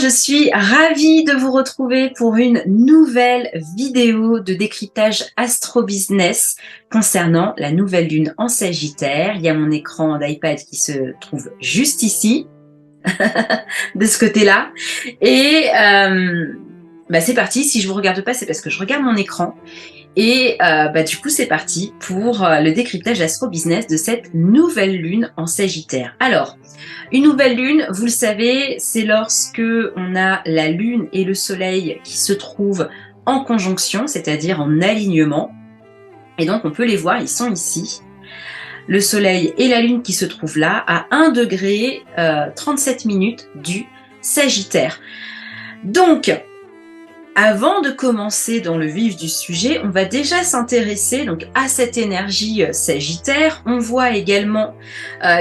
je suis ravie de vous retrouver pour une nouvelle vidéo de décryptage astro-business concernant la nouvelle lune en Sagittaire. Il y a mon écran d'iPad qui se trouve juste ici, de ce côté-là. Et c'est parti. Si je vous regarde pas, c'est parce que je regarde mon écran. Et du coup, c'est parti pour le décryptage astro-business de cette nouvelle lune en Sagittaire. Alors, une nouvelle lune, vous le savez, c'est lorsque on a la lune et le soleil qui se trouvent en conjonction, c'est-à-dire en alignement. Et donc, on peut les voir, ils sont ici. Le soleil et la lune qui se trouvent là, à 1 degré 37 minutes du Sagittaire. Donc, avant de commencer dans le vif du sujet, on va déjà s'intéresser donc à cette énergie Sagittaire. On voit également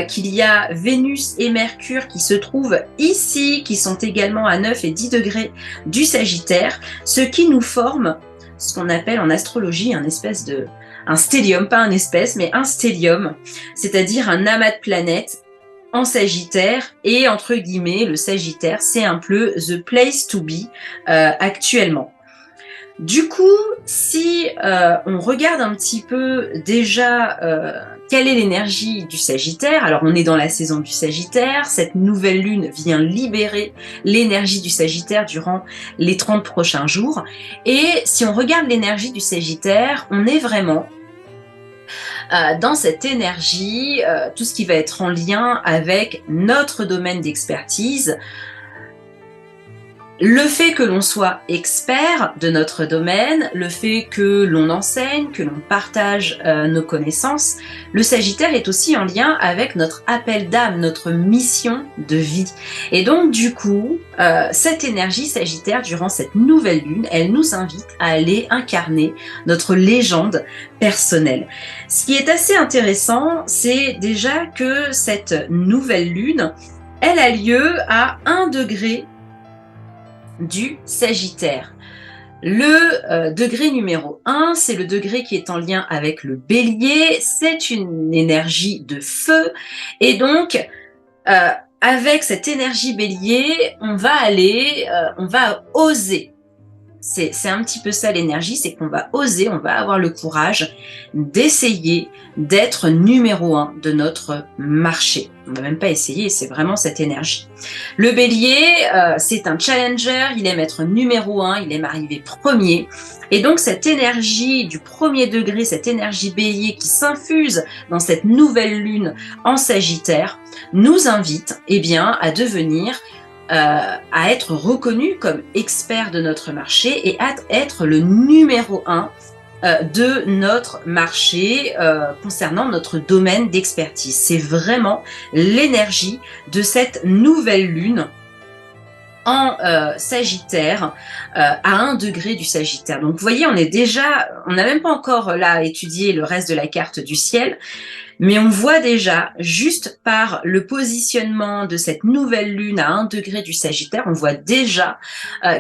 qu'il y a Vénus et Mercure qui se trouvent ici, qui sont également à 9 et 10 degrés du Sagittaire, ce qui nous forme ce qu'on appelle en astrologie un stellium, pas un espèce, mais un stellium, c'est-à-dire un amas de planètes en Sagittaire, et entre guillemets, le Sagittaire, c'est un peu the place to be actuellement. Du coup, si on regarde un petit peu déjà quelle est l'énergie du Sagittaire, alors on est dans la saison du Sagittaire, cette nouvelle lune vient libérer l'énergie du Sagittaire durant les 30 prochains jours, et si on regarde l'énergie du Sagittaire, on est vraiment dans cette énergie, tout ce qui va être en lien avec notre domaine d'expertise, le fait que l'on soit expert de notre domaine, le fait que l'on enseigne, que l'on partage nos connaissances, le Sagittaire est aussi en lien avec notre appel d'âme, notre mission de vie. Et donc du coup, cette énergie Sagittaire, durant cette nouvelle lune, elle nous invite à aller incarner notre légende personnelle. Ce qui est assez intéressant, c'est déjà que cette nouvelle lune, elle a lieu à 1 degré du Sagittaire. Le degré numéro 1, c'est le degré qui est en lien avec le Bélier, c'est une énergie de feu, et donc avec cette énergie Bélier, on va oser. C'est un petit peu ça l'énergie, c'est qu'on va oser, on va avoir le courage d'essayer d'être numéro 1 de notre marché. On va même pas essayer, c'est vraiment cette énergie. Le Bélier, c'est un challenger, il aime être numéro 1, il aime arriver premier. Et donc cette énergie du premier degré, cette énergie Bélier qui s'infuse dans cette nouvelle lune en Sagittaire, nous invite à devenir à être reconnu comme expert de notre marché et à être le numéro 1 de notre marché concernant notre domaine d'expertise. C'est vraiment l'énergie de cette nouvelle lune en Sagittaire à 1 degré du Sagittaire. Donc vous voyez, on n'a même pas encore là étudié le reste de la carte du ciel, mais on voit déjà, juste par le positionnement de cette nouvelle lune à 1 degré du Sagittaire, on voit déjà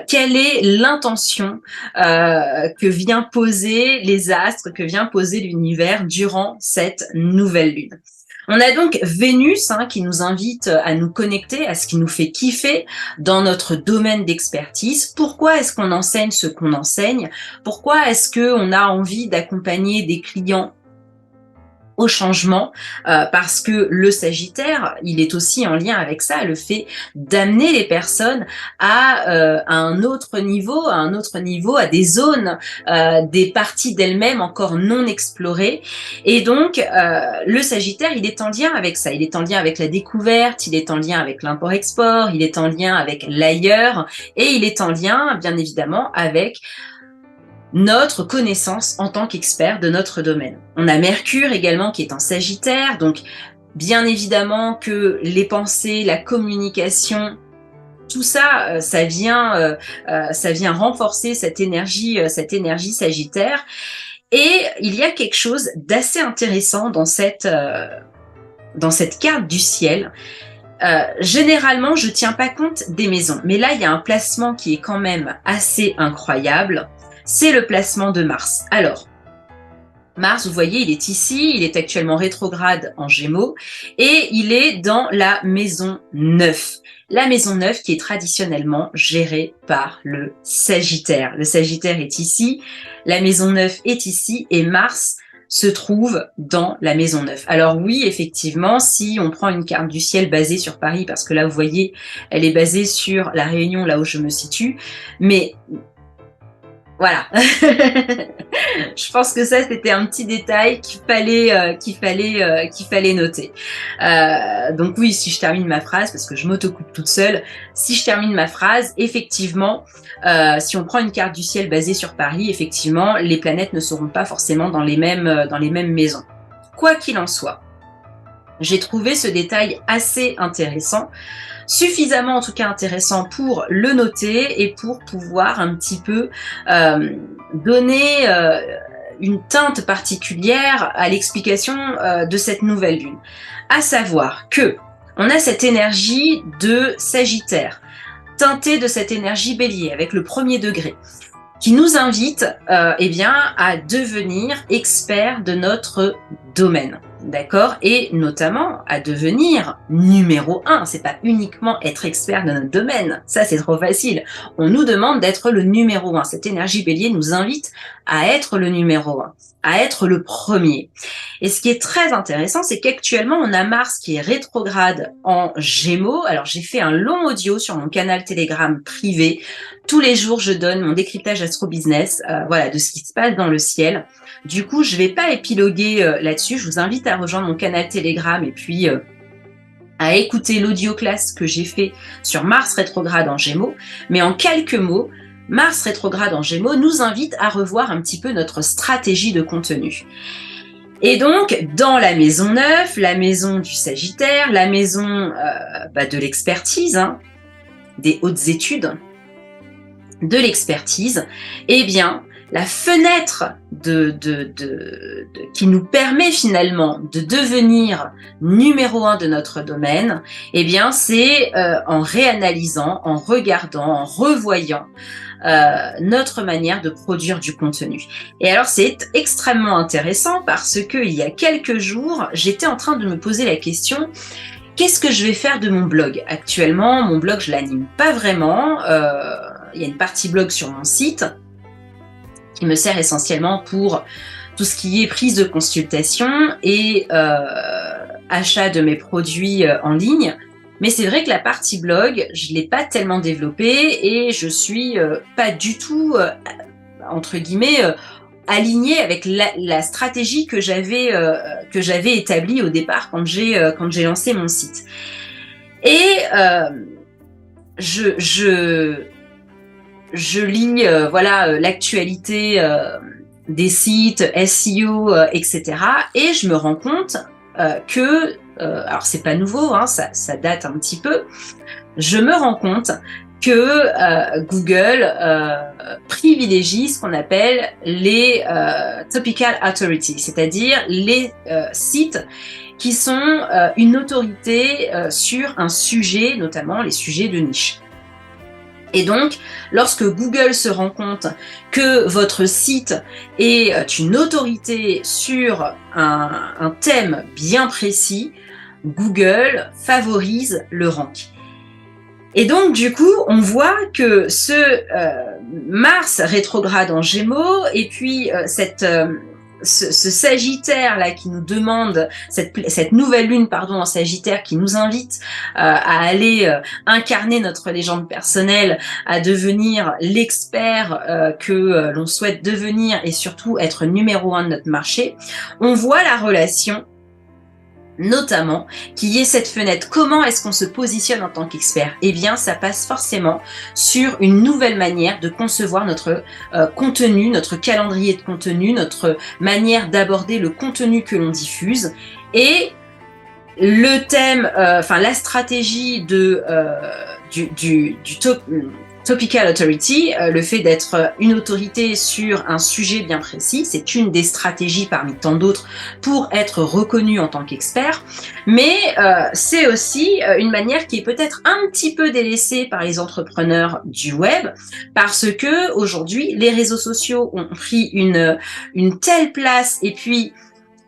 quelle est l'intention que vient poser les astres, que vient poser l'univers durant cette nouvelle lune. On a donc Vénus qui nous invite à nous connecter à ce qui nous fait kiffer dans notre domaine d'expertise. Pourquoi est-ce qu'on enseigne ce qu'on enseigne? Pourquoi est-ce qu'on a envie d'accompagner des clients au changement, parce que le Sagittaire, il est aussi en lien avec ça, le fait d'amener les personnes à un autre niveau, à des zones, des parties d'elles-mêmes encore non explorées. Et donc, le Sagittaire, il est en lien avec ça. Il est en lien avec la découverte, il est en lien avec l'import-export, il est en lien avec l'ailleurs, et il est en lien, bien évidemment, avec notre connaissance en tant qu'expert de notre domaine. On a Mercure également qui est en Sagittaire, donc bien évidemment que les pensées, la communication, tout ça, ça vient renforcer cette énergie Sagittaire. Et il y a quelque chose d'assez intéressant dans cette carte du ciel. Généralement, je tiens pas compte des maisons, mais là, il y a un placement qui est quand même assez incroyable. C'est le placement de Mars. Alors, Mars, vous voyez, il est ici, il est actuellement rétrograde en Gémeaux et il est dans la maison 9. La maison 9 qui est traditionnellement gérée par le Sagittaire. Le Sagittaire est ici, la maison 9 est ici et Mars se trouve dans la maison 9. Alors oui, effectivement, si on prend une carte du ciel basée sur Paris, parce que là, vous voyez, elle est basée sur la Réunion, là où je me situe, mais voilà. Je pense que ça, c'était un petit détail qu'il fallait noter. Donc oui, si je termine ma phrase, parce que je m'autocoupe toute seule, si je termine ma phrase, effectivement, si on prend une carte du ciel basée sur Paris, effectivement, les planètes ne seront pas forcément dans les mêmes maisons. Quoi qu'il en soit, j'ai trouvé ce détail assez intéressant, suffisamment en tout cas intéressant pour le noter et pour pouvoir un petit peu donner une teinte particulière à l'explication de cette nouvelle lune. À savoir que on a cette énergie de Sagittaire, teintée de cette énergie Bélier avec le premier degré, qui nous invite eh bien, à devenir expert de notre domaine. D'accord? Et notamment à devenir numéro 1. C'est pas uniquement être expert de notre domaine. Ça, c'est trop facile. On nous demande d'être le numéro 1. Cette énergie bélier nous invite à être le numéro 1, à être le premier. Et ce qui est très intéressant, c'est qu'actuellement, on a Mars qui est rétrograde en Gémeaux. Alors, j'ai fait un long audio sur mon canal Telegram privé. Tous les jours, je donne mon décryptage astro-business, voilà, de ce qui se passe dans le ciel. Du coup, je vais pas épiloguer là-dessus. Je vous invite à rejoindre mon canal Telegram et puis à écouter l'audio classe que j'ai fait sur Mars rétrograde en Gémeaux. Mais en quelques mots, Mars rétrograde en Gémeaux nous invite à revoir un petit peu notre stratégie de contenu. Et donc, dans la maison 9, la maison du Sagittaire, la maison de l'expertise, hein, des hautes études, de l'expertise, eh bien, la fenêtre qui nous permet finalement de devenir numéro 1 de notre domaine, eh bien, c'est en réanalysant, en regardant, en revoyant notre manière de produire du contenu. Et alors, c'est extrêmement intéressant parce que il y a quelques jours, j'étais en train de me poser la question: qu'est-ce que je vais faire de mon blog? Actuellement, mon blog, je l'anime pas vraiment. Il y a une partie blog sur mon site qui me sert essentiellement pour tout ce qui est prise de consultation et achat de mes produits en ligne. Mais c'est vrai que la partie blog, je l'ai pas tellement développée et je suis pas du tout, entre guillemets, alignée avec la stratégie que j'avais établie au départ quand j'ai lancé mon site. Et je lis l'actualité des sites SEO, etc. Et je me rends compte que, alors c'est pas nouveau, hein, ça date un petit peu, je me rends compte que Google privilégie ce qu'on appelle les topical authority, c'est-à-dire les sites qui sont une autorité sur un sujet, notamment les sujets de niche. Et donc, lorsque Google se rend compte que votre site est une autorité sur un thème bien précis, Google favorise le rank. Et donc, du coup, on voit que ce Mars rétrograde en Gémeaux et puis ce Sagittaire là qui nous demande, cette nouvelle lune en Sagittaire qui nous invite à aller incarner notre légende personnelle, à devenir l'expert que l'on souhaite devenir et surtout être numéro 1 de notre marché. On voit la relation, notamment, qu'il y ait cette fenêtre. Comment est-ce qu'on se positionne en tant qu'expert? Eh bien, ça passe forcément sur une nouvelle manière de concevoir notre contenu, notre calendrier de contenu, notre manière d'aborder le contenu que l'on diffuse. Et le thème, la stratégie Topical authority, le fait d'être une autorité sur un sujet bien précis, c'est une des stratégies parmi tant d'autres pour être reconnu en tant qu'expert, mais c'est aussi une manière qui est peut-être un petit peu délaissée par les entrepreneurs du web, parce que aujourd'hui les réseaux sociaux ont pris une telle place, et puis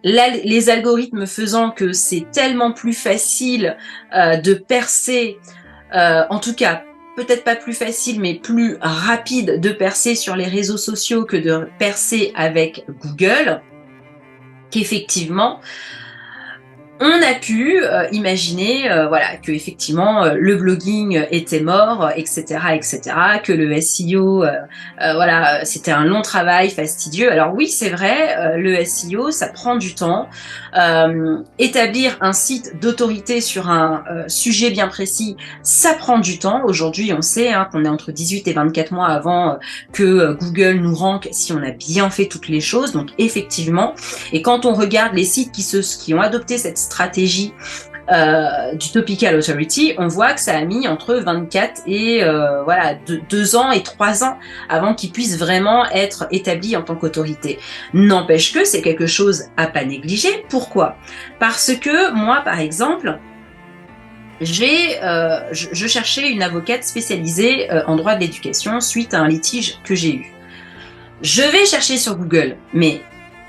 les algorithmes faisant que c'est tellement plus facile de percer, en tout cas peut-être pas plus facile, mais plus rapide de percer sur les réseaux sociaux que de percer avec Google, qu'effectivement, on a pu imaginer voilà, que effectivement le blogging était mort, etc., etc., que le SEO, voilà, c'était un long travail fastidieux. Alors oui, c'est vrai, le SEO, ça prend du temps. Établir un site d'autorité sur un sujet bien précis, ça prend du temps. Aujourd'hui, on sait qu'on est entre 18 et 24 mois avant que Google nous rank si on a bien fait toutes les choses. Donc effectivement, et quand on regarde les sites qui ont adopté cette stratégie du Topical Authority, on voit que ça a mis entre 24 et voilà 2 ans et 3 ans avant qu'ils puissent vraiment être établis en tant qu'autorité. N'empêche que c'est quelque chose à pas négliger. Pourquoi ? Parce que moi, par exemple, je cherchais une avocate spécialisée en droit de l'éducation suite à un litige que j'ai eu. Je vais chercher sur Google, mais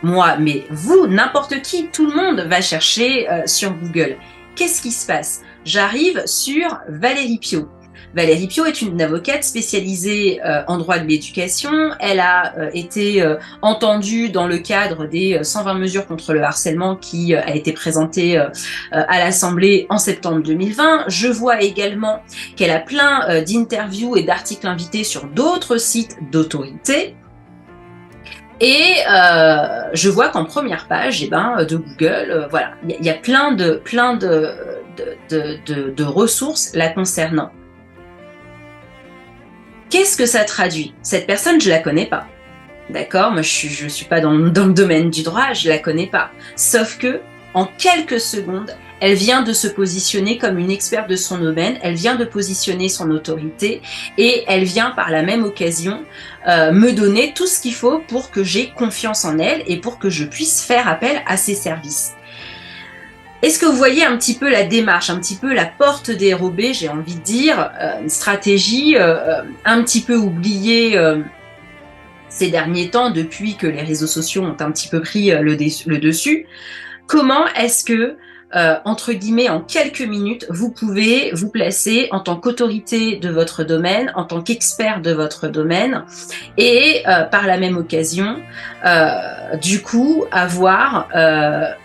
moi, mais vous, n'importe qui, tout le monde va chercher sur Google. Qu'est-ce qui se passe ? J'arrive sur Valérie Piot. Valérie Piot est une avocate spécialisée en droit de l'éducation. Elle a été entendue dans le cadre des 120 mesures contre le harcèlement qui a été présentée à l'Assemblée en septembre 2020. Je vois également qu'elle a plein d'interviews et d'articles invités sur d'autres sites d'autorité. Et je vois qu'en première page, de Google, voilà, il y a plein de ressources la concernant. Qu'est-ce que ça traduit ? Cette personne, je la connais pas. D'accord ? Moi, je suis pas dans le domaine du droit, je la connais pas. Sauf que, en quelques secondes, elle vient de se positionner comme une experte de son domaine, elle vient de positionner son autorité et elle vient par la même occasion me donner tout ce qu'il faut pour que j'ai confiance en elle et pour que je puisse faire appel à ses services. Est-ce que vous voyez un petit peu la démarche, un petit peu la porte dérobée, j'ai envie de dire, une stratégie un petit peu oubliée ces derniers temps depuis que les réseaux sociaux ont un petit peu pris le dessus. Comment est-ce que entre guillemets, en quelques minutes, vous pouvez vous placer en tant qu'autorité de votre domaine, en tant qu'expert de votre domaine, et par la même occasion, du coup, avoir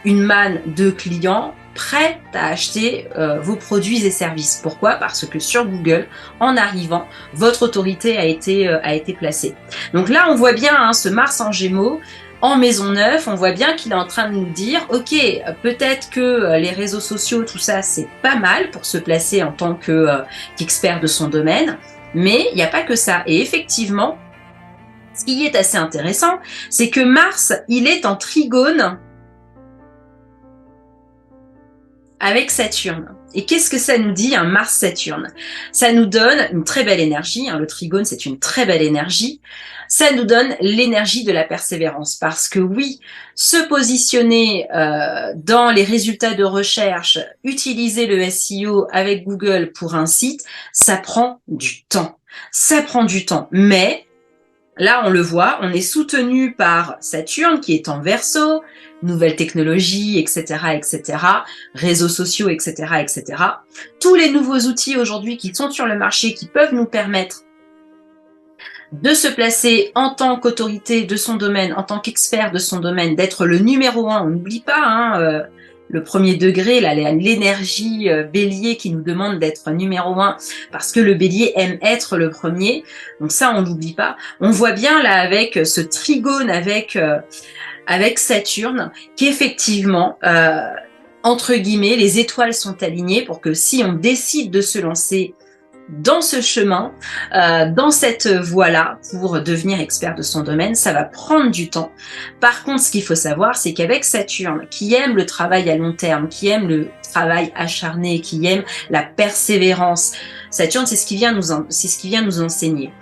une manne de clients prêts à acheter vos produits et services. Pourquoi ? Parce que sur Google, en arrivant, votre autorité a été placée. Donc là, on voit bien ce Mars en Gémeaux. En Maisonneuve, on voit bien qu'il est en train de nous dire, ok, peut-être que les réseaux sociaux, tout ça, c'est pas mal pour se placer en tant qu'expert de son domaine, mais il n'y a pas que ça. Et effectivement, ce qui est assez intéressant, c'est que Mars, il est en trigone avec Saturne. Et qu'est-ce que ça nous dit, un Mars-Saturne ? Ça nous donne une très belle énergie, le trigone c'est une très belle énergie, ça nous donne l'énergie de la persévérance, parce que oui, se positionner dans les résultats de recherche, utiliser le SEO avec Google pour un site, ça prend du temps. Ça prend du temps, mais là, on le voit, on est soutenu par Saturne qui est en Verseau, nouvelles technologies, etc., etc., réseaux sociaux, etc., etc. Tous les nouveaux outils aujourd'hui qui sont sur le marché qui peuvent nous permettre de se placer en tant qu'autorité de son domaine, en tant qu'expert de son domaine, d'être le numéro 1. On n'oublie pas, le premier degré, l'énergie bélier qui nous demande d'être numéro 1 parce que le bélier aime être le premier. Donc ça, on n'oublie pas. On voit bien là avec ce trigone avec Saturne qu'effectivement, entre guillemets, les étoiles sont alignées pour que si on décide de se lancer dans ce chemin, dans cette voie-là, pour devenir expert de son domaine, ça va prendre du temps. Par contre, ce qu'il faut savoir, c'est qu'avec Saturne, qui aime le travail à long terme, qui aime le travail acharné, qui aime la persévérance, Saturne, c'est ce qui vient nous enseigner.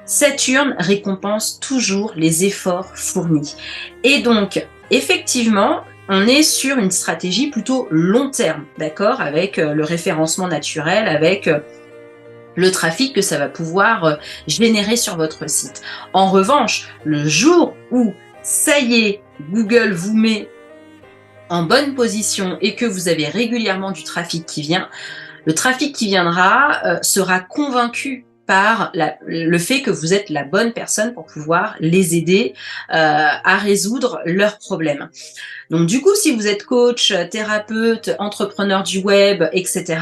Saturne récompense toujours les efforts fournis. Et donc, effectivement, on est sur une stratégie plutôt long terme, d'accord, avec le référencement naturel, avec le trafic que ça va pouvoir générer sur votre site. En revanche, le jour où, ça y est, Google vous met en bonne position et que vous avez régulièrement du trafic qui vient, le trafic qui viendra sera convaincu par le fait que vous êtes la bonne personne pour pouvoir les aider à résoudre leurs problèmes. Donc du coup, si vous êtes coach, thérapeute, entrepreneur du web, etc.,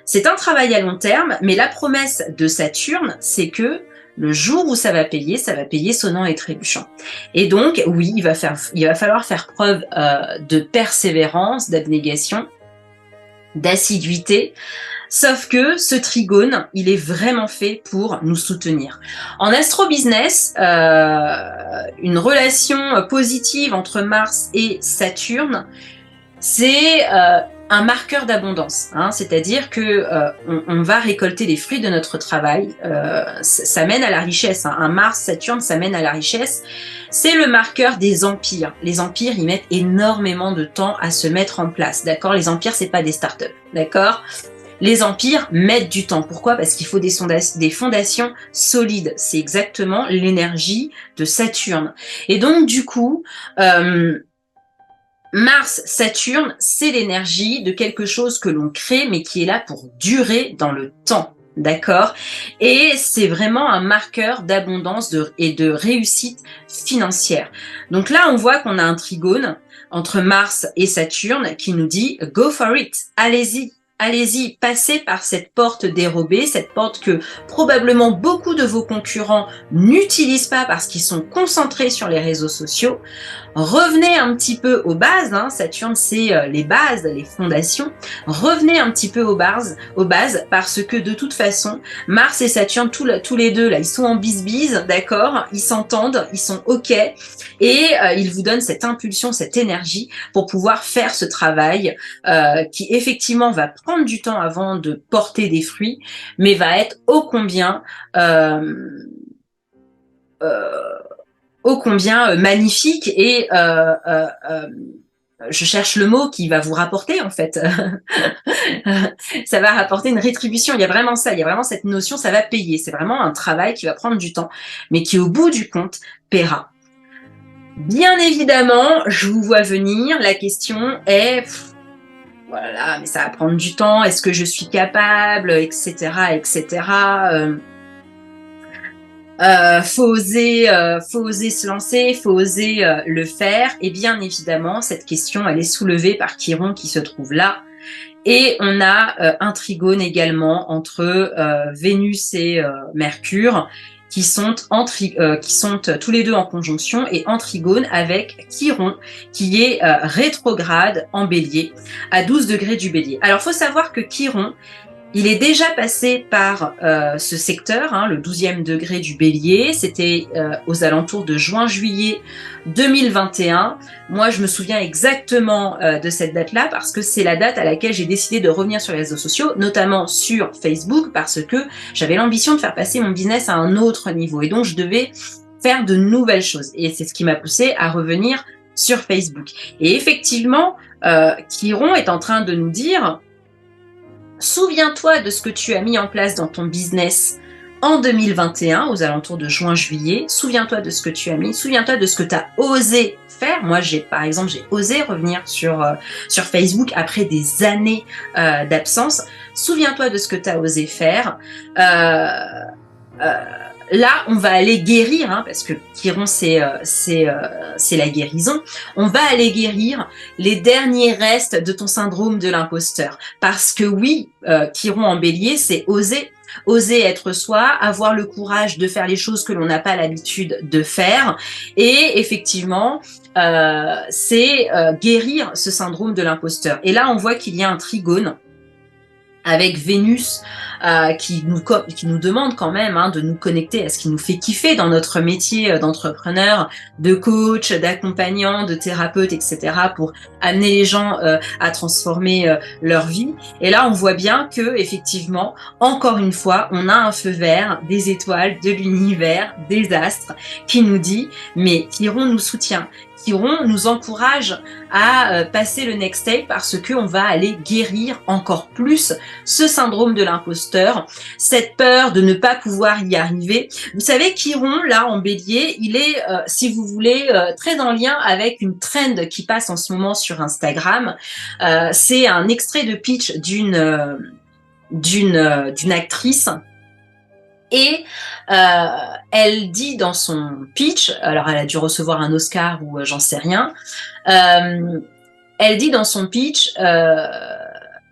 c'est un travail à long terme, mais la promesse de Saturne, c'est que le jour où ça va payer sonnant et trébuchant. Et donc, oui, il va falloir faire preuve de persévérance, d'abnégation, d'assiduité. Sauf que ce trigone, il est vraiment fait pour nous soutenir. En astro-business, une relation positive entre Mars et Saturne, c'est un marqueur d'abondance, hein, c'est-à-dire que on va récolter les fruits de notre travail. Ça mène à la richesse. Hein. Un Mars-Saturne, ça mène à la richesse. C'est le marqueur des empires. Les empires, ils mettent énormément de temps à se mettre en place, d'accord? Les empires, c'est pas des startups, d'accord? Les empires mettent du temps. Pourquoi? Parce qu'il faut des fondations solides. C'est exactement l'énergie de Saturne. Et donc, du coup, Mars-Saturne, c'est l'énergie de quelque chose que l'on crée, mais qui est là pour durer dans le temps. D'accord? Et c'est vraiment un marqueur d'abondance et de réussite financière. Donc là, on voit qu'on a un trigone entre Mars et Saturne qui nous dit « Go for it », allez-y. Allez-y, passez par cette porte dérobée, cette porte que probablement beaucoup de vos concurrents n'utilisent pas parce qu'ils sont concentrés sur les réseaux sociaux. Revenez un petit peu aux bases, hein. Saturne c'est les bases, les fondations. Revenez un petit peu aux bases parce que de toute façon, Mars et Saturne, tous les deux là, ils sont en bise-bise, d'accord? Ils s'entendent, ils sont ok et ils vous donnent cette impulsion, cette énergie pour pouvoir faire ce travail qui effectivement va prendre du temps avant de porter des fruits, mais va être ô combien magnifique et je cherche le mot qui va vous rapporter en fait. Ça va rapporter une rétribution. Il y a vraiment ça, il y a vraiment cette notion, ça va payer. C'est vraiment un travail qui va prendre du temps, mais qui au bout du compte paiera. Bien évidemment, je vous vois venir. La question est, voilà, mais ça va prendre du temps. Est-ce que je suis capable, etc., etc. Faut oser se lancer, faut oser le faire. Et bien évidemment, cette question, elle est soulevée par Chiron qui se trouve là. Et on a un trigone également entre Vénus et Mercure qui sont tous les deux en conjonction et en trigone avec Chiron qui est rétrograde en Bélier à 12 degrés du Bélier. Alors, faut savoir que Chiron, il est déjà passé par ce secteur, hein, le 12e degré du Bélier. C'était aux alentours de juin-juillet 2021. Moi, je me souviens exactement de cette date-là parce que c'est la date à laquelle j'ai décidé de revenir sur les réseaux sociaux, notamment sur Facebook, parce que j'avais l'ambition de faire passer mon business à un autre niveau. Et donc, je devais faire de nouvelles choses. Et c'est ce qui m'a poussé à revenir sur Facebook. Et effectivement, Chiron est en train de nous dire... Souviens-toi de ce que tu as mis en place dans ton business en 2021, aux alentours de juin-juillet. Souviens-toi de ce que tu as mis. Souviens-toi de ce que tu as osé faire. Moi, par exemple, j'ai osé revenir sur Facebook après des années d'absence. Souviens-toi de ce que tu as osé faire. Là, on va aller guérir, hein, parce que Chiron, c'est la guérison. On va aller guérir les derniers restes de ton syndrome de l'imposteur. Parce que oui, Chiron en Bélier, c'est oser être soi, avoir le courage de faire les choses que l'on n'a pas l'habitude de faire. Et effectivement, c'est guérir ce syndrome de l'imposteur. Et là, on voit qu'il y a un trigone avec Vénus qui nous demande quand même de nous connecter à ce qui nous fait kiffer dans notre métier d'entrepreneur, de coach, d'accompagnant, de thérapeute, etc. pour amener les gens à transformer leur vie. Et là, on voit bien que effectivement, encore une fois, on a un feu vert des étoiles, de l'univers, des astres qui nous dit mais Chiron nous soutient. Chiron nous encourage à passer le next step parce qu'on va aller guérir encore plus ce syndrome de l'imposteur, cette peur de ne pas pouvoir y arriver. Vous savez, Chiron, là, en bélier, il est, si vous voulez, très en lien avec une trend qui passe en ce moment sur Instagram. C'est un extrait de pitch d'une actrice. Et elle dit dans son pitch, alors elle a dû recevoir un Oscar ou j'en sais rien, elle dit dans son pitch,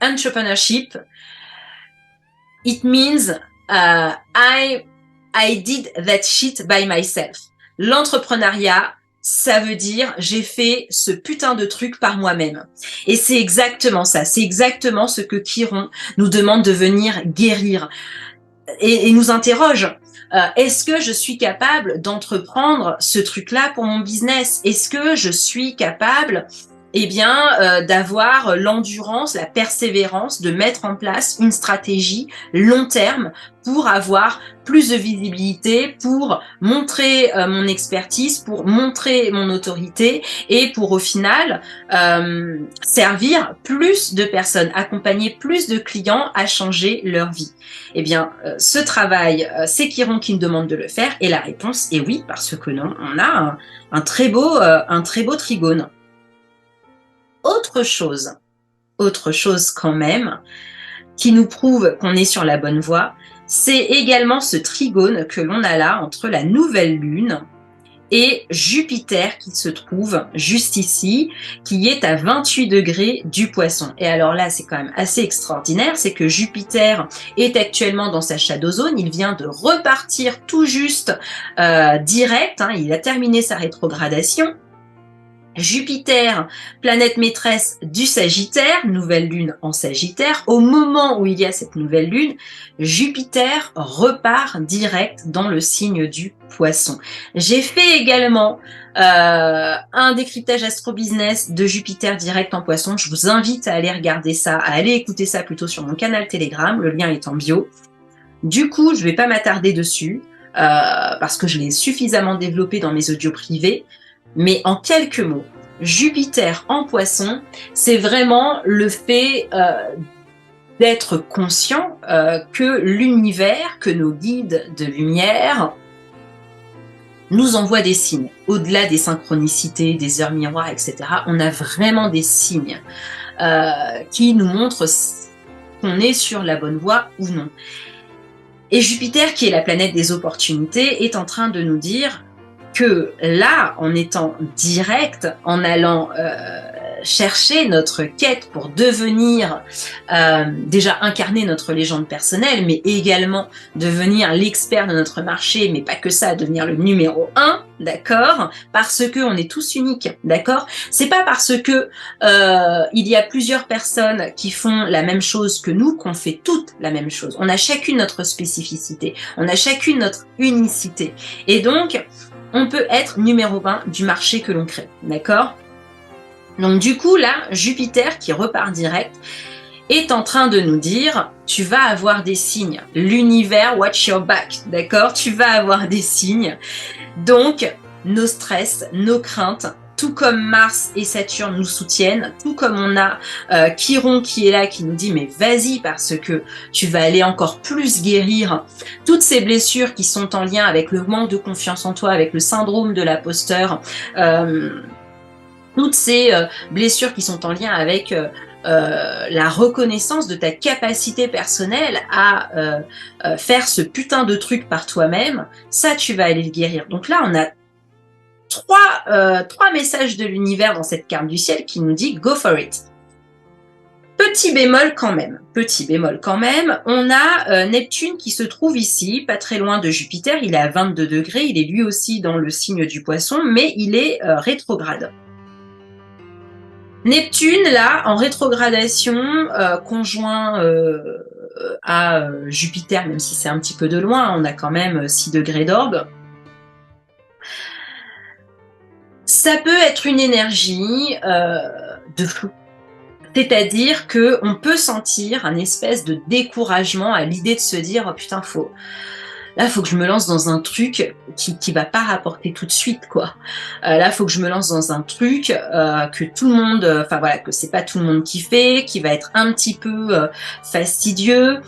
entrepreneurship, it means I did that shit by myself. L'entrepreneuriat, ça veut dire j'ai fait ce putain de truc par moi-même. Et c'est exactement ça, c'est exactement ce que Chiron nous demande de venir guérir. Et nous interroge. Est-ce que je suis capable d'entreprendre ce truc-là pour mon business? Est-ce que je suis capable, d'avoir l'endurance, la persévérance, de mettre en place une stratégie long terme pour avoir plus de visibilité, pour montrer mon expertise, pour montrer mon autorité et pour au final servir plus de personnes, accompagner plus de clients à changer leur vie. Eh bien, ce travail, c'est Chiron qui nous demande de le faire et la réponse est oui, parce que non, on a un très beau trigone. Autre chose quand même, qui nous prouve qu'on est sur la bonne voie, c'est également ce trigone que l'on a là entre la nouvelle lune et Jupiter qui se trouve juste ici, qui est à 28 degrés du Poisson. Et alors là, c'est quand même assez extraordinaire, c'est que Jupiter est actuellement dans sa shadow zone, il vient de repartir tout juste direct, il a terminé sa rétrogradation. Jupiter, planète maîtresse du Sagittaire, nouvelle lune en Sagittaire, au moment où il y a cette nouvelle lune, Jupiter repart direct dans le signe du Poisson. J'ai fait également un décryptage astro-business de Jupiter direct en Poisson. Je vous invite à aller regarder ça, à aller écouter ça plutôt sur mon canal Telegram, le lien est en bio. Du coup, je vais pas m'attarder dessus, parce que je l'ai suffisamment développé dans mes audios privés. Mais en quelques mots, Jupiter en Poisson, c'est vraiment le fait d'être conscient que l'univers, que nos guides de lumière nous envoient des signes. Au-delà des synchronicités, des heures miroirs, etc., on a vraiment des signes qui nous montrent qu'on est sur la bonne voie ou non. Et Jupiter, qui est la planète des opportunités, est en train de nous dire que là, en étant direct, en allant chercher notre quête pour devenir, déjà incarner notre légende personnelle, mais également devenir l'expert de notre marché, mais pas que ça, devenir le numéro 1, d'accord? Parce que on est tous uniques, d'accord? C'est pas parce que il y a plusieurs personnes qui font la même chose que nous qu'on fait toutes la même chose. On a chacune notre spécificité, on a chacune notre unicité. Et donc, on peut être numéro 1 du marché que l'on crée, d'accord? Donc du coup, là, Jupiter, qui repart direct, est en train de nous dire, tu vas avoir des signes. L'univers, watch your back, d'accord? Tu vas avoir des signes. Donc, nos stress, nos craintes, tout comme Mars et Saturne nous soutiennent, tout comme on a Chiron qui est là, qui nous dit mais vas-y parce que tu vas aller encore plus guérir toutes ces blessures qui sont en lien avec le manque de confiance en toi, avec le syndrome de l'imposteur, toutes ces blessures qui sont en lien avec la reconnaissance de ta capacité personnelle à faire ce putain de truc par toi-même, ça tu vas aller le guérir. Donc là on a trois messages de l'univers dans cette carte du ciel qui nous dit go for it. Petit bémol quand même, on a Neptune qui se trouve ici, pas très loin de Jupiter, il est à 22 degrés, il est lui aussi dans le signe du Poisson, mais il est rétrograde. Neptune, là, en rétrogradation, conjoint à Jupiter, même si c'est un petit peu de loin, on a quand même 6 degrés d'orbe. Ça peut être une énergie de flou. C'est-à-dire qu'on peut sentir un espèce de découragement à l'idée de se dire « Oh putain, là, faut que je me lance dans un truc qui va pas rapporter tout de suite, quoi. Là, faut que je me lance dans un truc que tout le monde, enfin voilà, que c'est pas tout le monde qui fait, qui va être un petit peu fastidieux,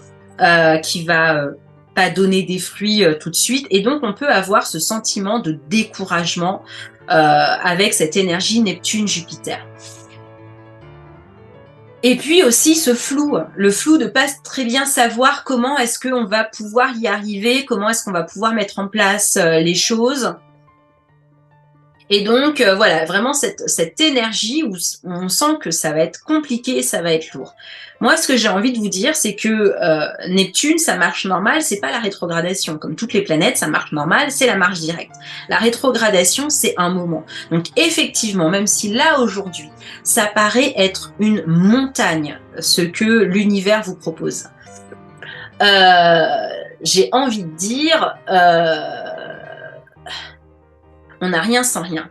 qui va pas donner des fruits tout de suite. Et donc, on peut avoir ce sentiment de découragement avec cette énergie Neptune-Jupiter. Et puis aussi ce flou, le flou de pas très bien savoir comment est-ce qu'on va pouvoir y arriver, comment est-ce qu'on va pouvoir mettre en place les choses. Et donc voilà, vraiment cette énergie où on sent que ça va être compliqué, ça va être lourd. Moi, ce que j'ai envie de vous dire, c'est que Neptune, ça marche normal, c'est pas la rétrogradation. Comme toutes les planètes, ça marche normal, c'est la marche directe. La rétrogradation, c'est un moment. Donc effectivement, même si là aujourd'hui, ça paraît être une montagne, ce que l'univers vous propose. J'ai envie de dire, on n'a rien sans rien.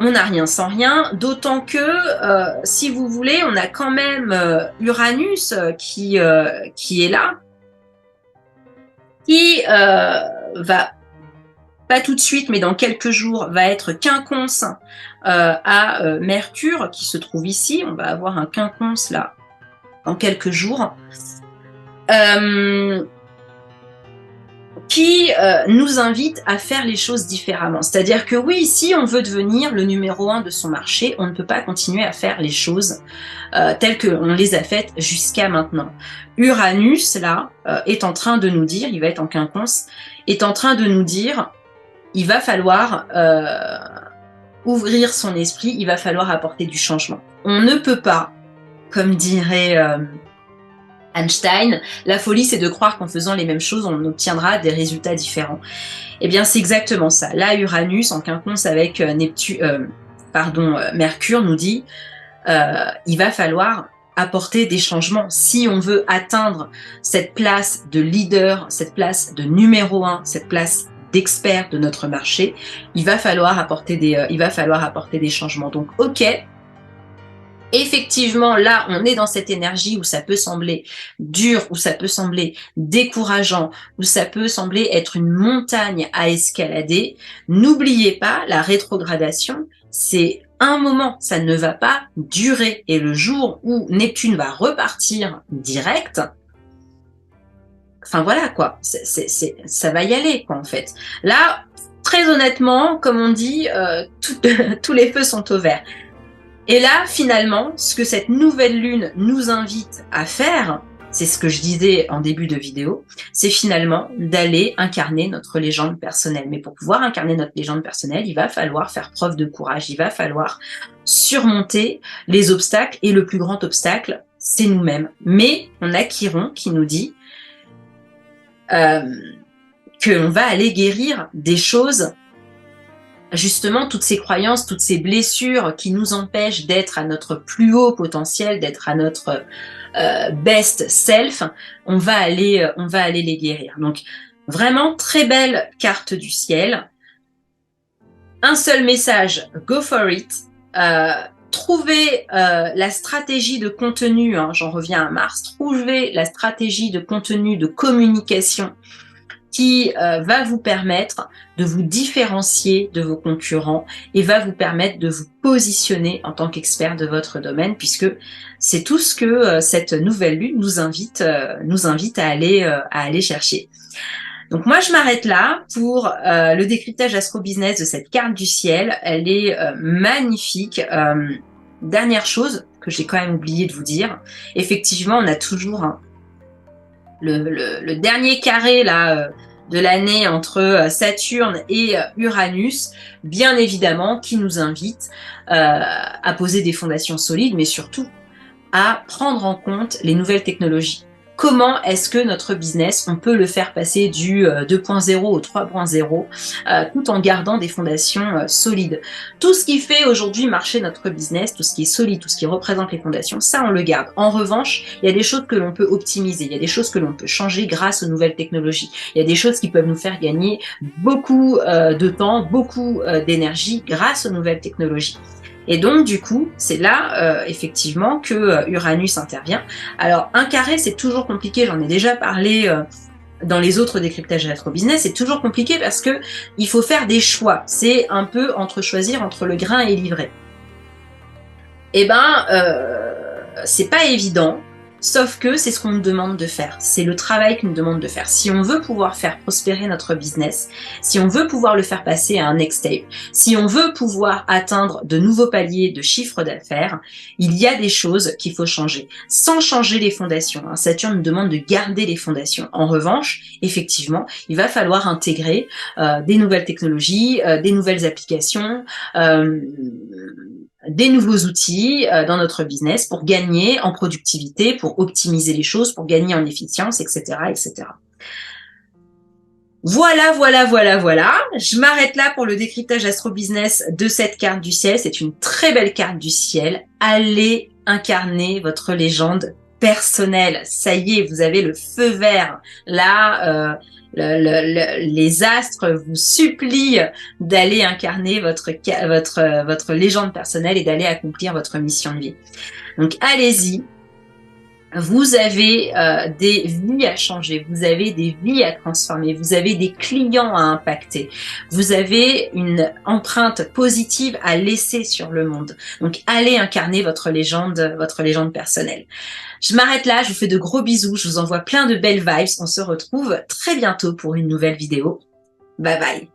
On n'a rien sans rien, d'autant que, si vous voulez, on a quand même Uranus qui est là, qui va, pas tout de suite, mais dans quelques jours, va être quinconce à Mercure, qui se trouve ici. On va avoir un quinconce là, dans quelques jours. Qui nous invite à faire les choses différemment. C'est-à-dire que oui, si on veut devenir le numéro 1 de son marché, on ne peut pas continuer à faire les choses telles qu'on les a faites jusqu'à maintenant. Uranus, là, est en train de nous dire, il va être en quinconce, est en train de nous dire, il va falloir ouvrir son esprit, il va falloir apporter du changement. On ne peut pas, comme dirait Einstein, la folie, c'est de croire qu'en faisant les mêmes choses, on obtiendra des résultats différents. Eh bien, c'est exactement ça. Là, Uranus, en quinconce avec Mercure, nous dit il va falloir apporter des changements. Si on veut atteindre cette place de leader, cette place de numéro 1, cette place d'expert de notre marché, il va falloir apporter des changements. Donc, ok, effectivement, là, on est dans cette énergie où ça peut sembler dur, où ça peut sembler décourageant, où ça peut sembler être une montagne à escalader. N'oubliez pas, la rétrogradation, c'est un moment, ça ne va pas durer. Et le jour où Neptune va repartir direct, enfin voilà quoi, ça va y aller quoi en fait. Là, très honnêtement, comme on dit, tous les feux sont au vert. Et là, finalement, ce que cette nouvelle lune nous invite à faire, c'est ce que je disais en début de vidéo, c'est finalement d'aller incarner notre légende personnelle. Mais pour pouvoir incarner notre légende personnelle, il va falloir faire preuve de courage, il va falloir surmonter les obstacles, et le plus grand obstacle, c'est nous-mêmes. Mais on a Chiron qui nous dit qu'on va aller guérir des choses, justement, toutes ces croyances, toutes ces blessures qui nous empêchent d'être à notre plus haut potentiel, d'être à notre best self, on va aller les guérir. Donc, vraiment, très belle carte du ciel. Un seul message, go for it. Trouvez la stratégie de contenu, hein, j'en reviens à Mars, trouvez la stratégie de contenu, de communication qui va vous permettre de vous différencier de vos concurrents et va vous permettre de vous positionner en tant qu'expert de votre domaine, puisque c'est tout ce que cette nouvelle lune nous invite à aller chercher. Donc moi, je m'arrête là pour le décryptage astro-business de cette carte du ciel. Elle est magnifique. Dernière chose que j'ai quand même oublié de vous dire, effectivement, on a toujours le dernier carré là de l'année entre Saturne et Uranus, bien évidemment, qui nous invite à poser des fondations solides, mais surtout à prendre en compte les nouvelles technologies. comment est-ce que notre business, on peut le faire passer du 2.0 au 3.0 tout en gardant des fondations solides. Tout ce qui fait aujourd'hui marcher notre business, tout ce qui est solide, tout ce qui représente les fondations, ça on le garde. En revanche, il y a des choses que l'on peut optimiser, il y a des choses que l'on peut changer grâce aux nouvelles technologies. Il y a des choses qui peuvent nous faire gagner beaucoup de temps, beaucoup d'énergie grâce aux nouvelles technologies. Et donc, du coup, c'est là, effectivement, que Uranus intervient. Alors, un carré, c'est toujours compliqué, j'en ai déjà parlé dans les autres décryptages astro-business, c'est toujours compliqué parce que il faut faire des choix. C'est un peu choisir entre le grain et l'ivraie. Eh ben, c'est pas évident, sauf que c'est ce qu'on nous demande de faire. C'est le travail qu'on nous demande de faire. Si on veut pouvoir faire prospérer notre business, si on veut pouvoir le faire passer à un next step, si on veut pouvoir atteindre de nouveaux paliers de chiffre d'affaires, il y a des choses qu'il faut changer. Sans changer les fondations. Saturne nous demande de garder les fondations. En revanche, effectivement, il va falloir intégrer des nouvelles technologies, des nouvelles applications, des nouveaux outils dans notre business pour gagner en productivité, pour optimiser les choses, pour gagner en efficience, etc., etc. Voilà. Je m'arrête là pour le décryptage astro-business de cette carte du ciel. C'est une très belle carte du ciel. Allez incarner votre légende personnelle. Ça y est, vous avez le feu vert. Là, les astres vous supplient d'aller incarner votre légende personnelle et d'aller accomplir votre mission de vie. Donc allez-y. Vous avez des vies à changer, vous avez des vies à transformer, vous avez des clients à impacter, vous avez une empreinte positive à laisser sur le monde. Donc allez incarner votre légende personnelle. Je m'arrête là, je vous fais de gros bisous, je vous envoie plein de belles vibes. On se retrouve très bientôt pour une nouvelle vidéo. Bye bye.